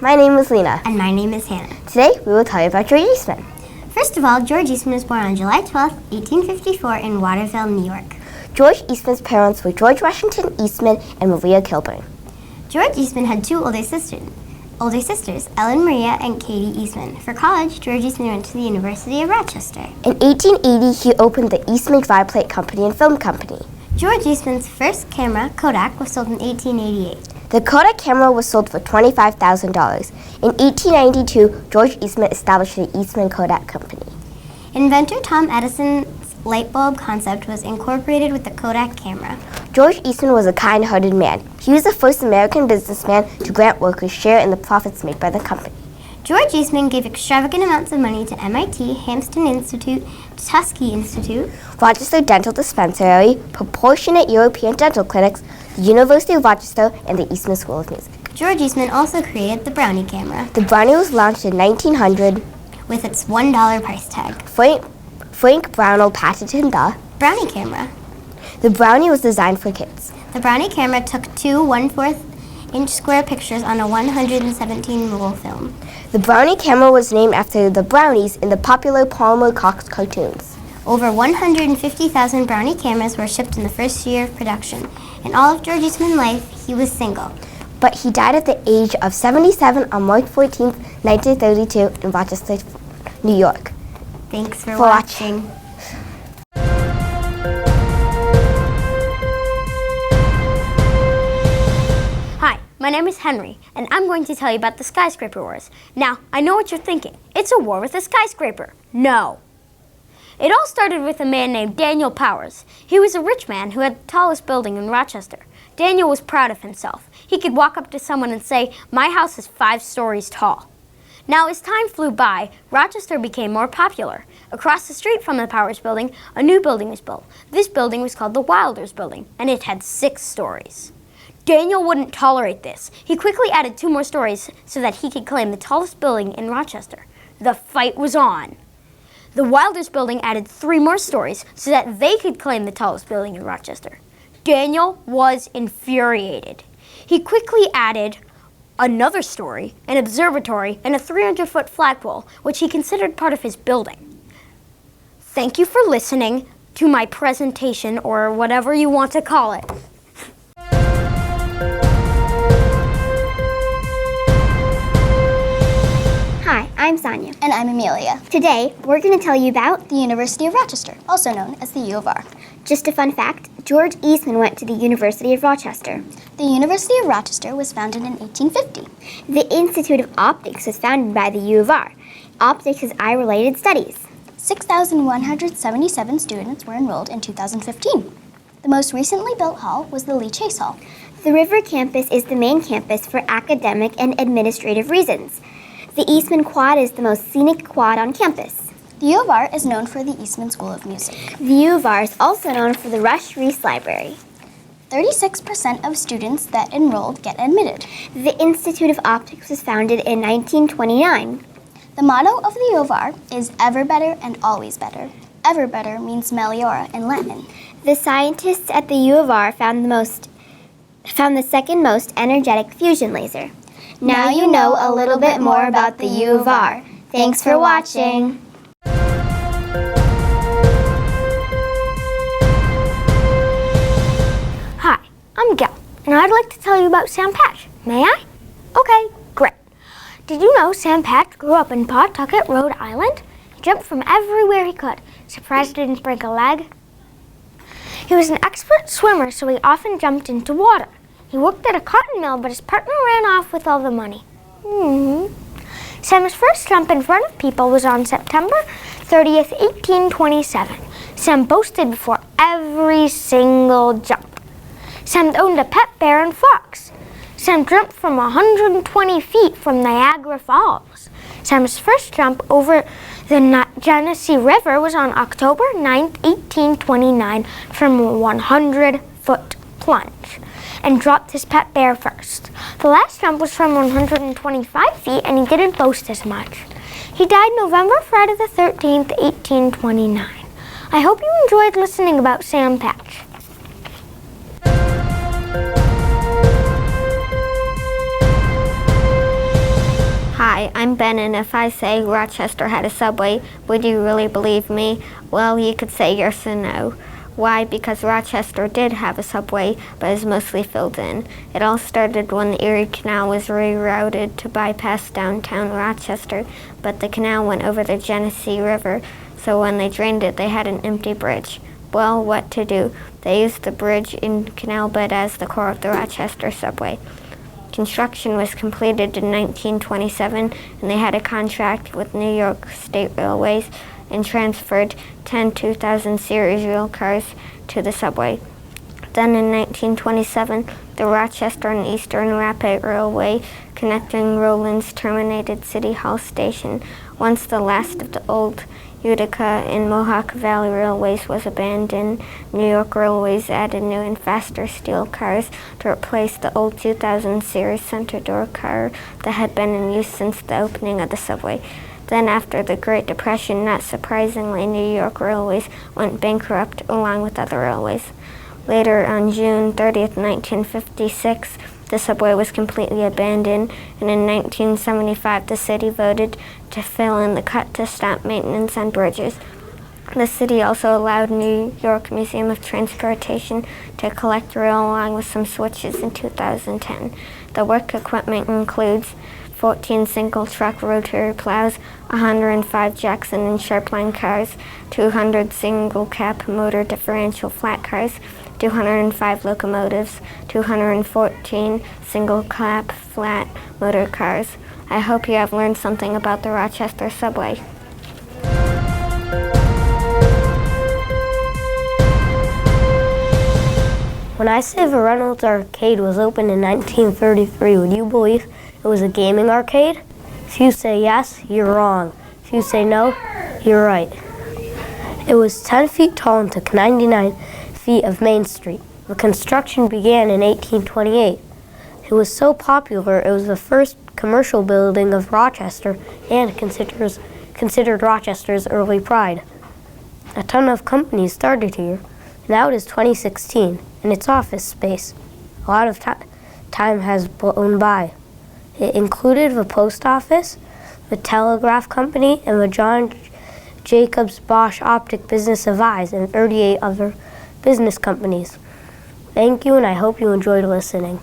My name is Lena. And my name is Hannah. Today, we will tell you about George Eastman. First of all, George Eastman was born on July 12, 1854 in Waterville, New York. George Eastman's parents were George Washington Eastman and Maria Kilburn. George Eastman had two older sisters, Ellen Maria and Katie Eastman. For college, George Eastman went to the University of Rochester. In 1880, he opened the Eastman Viaplate Company and Film Company. George Eastman's first camera, Kodak, was sold in 1888. The Kodak camera was sold for $25,000. In 1892, George Eastman established the Eastman Kodak Company. Inventor Tom Edison's light bulb concept was incorporated with the Kodak camera. George Eastman was a kind-hearted man. He was the first American businessman to grant workers share in the profits made by the company. George Eastman gave extravagant amounts of money to MIT, Hampton Institute, Tuskegee Institute, Rochester Dental Dispensary, proportionate European dental clinics, the University of Rochester, and the Eastman School of Music. George Eastman also created the Brownie camera. The Brownie was launched in 1900 with its $1 price tag. Frank Brownell patented the Brownie camera. The Brownie was designed for kids. The Brownie camera took two 1/4-inch square pictures on a 117-roll film. The Brownie camera was named after the Brownies in the popular Palmer Cox cartoons. Over 150,000 Brownie cameras were shipped in the first year of production. In all of George Eastman's life, he was single. But he died at the age of 77 on March 14, 1932 in Rochester, New York. Thanks for watching. Hi, my name is Henry, and I'm going to tell you about the skyscraper wars. Now, I know what you're thinking. It's a war with a skyscraper. No. It all started with a man named Daniel Powers. He was a rich man who had the tallest building in Rochester. Daniel was proud of himself. He could walk up to someone and say, "My house is 5 stories tall." Now, as time flew by, Rochester became more popular. Across the street from the Powers building, a new building was built. This building was called the Wilders Building, and it had 6 stories. Daniel wouldn't tolerate this. He quickly added 2 more stories so that he could claim the tallest building in Rochester. The fight was on. The Wilders Building added 3 more stories so that they could claim the tallest building in Rochester. Daniel was infuriated. He quickly added another story, an observatory, and a 300-foot flagpole, which he considered part of his building. Thank you for listening to my presentation, or whatever you want to call it. Hi, I'm Sonia. And I'm Amelia. Today, we're going to tell you about The University of Rochester, also known as the U of R. Just a fun fact, George Eastman went to the University of Rochester. The University of Rochester was founded in 1850. The Institute of Optics was founded by the U of R. Optics is eye-related studies. 6,177 students were enrolled in 2015. The most recently built hall was the Lee Chase Hall. The River Campus is the main campus for academic and administrative reasons. The Eastman Quad is the most scenic quad on campus. The U of R is known for the Eastman School of Music. The U of R is also known for the Rush Reese Library. 36% of students that enrolled get admitted. The Institute of Optics was founded in 1929. The motto of the U of R is ever better and always better. Ever better means meliora in Latin. The scientists at the U of R found the second most energetic fusion laser. Now you know a little bit more about the U of R. Thanks for watching. Hi, I'm Gal, and I'd like to tell you about Sam Patch. May I? Okay, great. Did you know Sam Patch grew up in Pawtucket, Rhode Island? He jumped from everywhere he could. Surprised he didn't break a leg? He was an expert swimmer, so he often jumped into water. He worked at a cotton mill, but his partner ran off with all the money. Sam's first jump in front of people was on September 30th, 1827. Sam boasted before every single jump. Sam owned a pet bear and fox. Sam jumped from 120 feet from Niagara Falls. Sam's first jump over the Genesee River was on October 9th, 1829 from a 100-foot plunge, and dropped his pet bear first. The last jump was from 125 feet, and he didn't boast as much. He died Friday the 13th, 1829. I hope you enjoyed listening about Sam Patch. Hi, I'm Ben, and if I say Rochester had a subway, would you really believe me? Well, you could say yes or no. Why? Because Rochester did have a subway, but is mostly filled in. It all started when the Erie Canal was rerouted to bypass downtown Rochester, but the canal went over the Genesee River, so when they drained it, they had an empty bridge. Well, what to do? They used the bridge and canal bed as the core of the Rochester subway. Construction was completed in 1927, and they had a contract with New York State Railways and transferred 10 2000 series rail cars to the subway. Then in 1927, the Rochester and Eastern Rapid Railway connecting Rollins terminated City Hall Station. Once the last of the old Utica and Mohawk Valley Railways was abandoned, New York Railways added new and faster steel cars to replace the old 2000 series center door car that had been in use since the opening of the subway. Then after the Great Depression, not surprisingly, New York Railways went bankrupt along with other railways. Later, on June 30th, 1956, the subway was completely abandoned, and in 1975 the city voted to fill in the cut to stop maintenance on bridges. The city also allowed New York Museum of Transportation to collect rail along with some switches in 2010. The work equipment includes 14 single-truck rotary plows, 105 Jackelen and Sharpline cars, 200 single-cab motor differential flat cars, 205 locomotives, 214 single-cab flat motor cars. I hope you have learned something about the Rochester subway. When I say the Reynolds Arcade was opened in 1933, would you believe it was a gaming arcade? If you say yes, you're wrong. If you say no, you're right. It was 10 feet tall and took 99 feet of Main Street. The construction began in 1828. It was so popular, it was the first commercial building of Rochester and considered Rochester's early pride. A ton of companies started here. Now it is 2016, and it's office space. A lot of time has blown by. It included the post office, the telegraph company, and the John Jacobs Bosch Optic Business of Eyes, and 38 other business companies. Thank you, and I hope you enjoyed listening.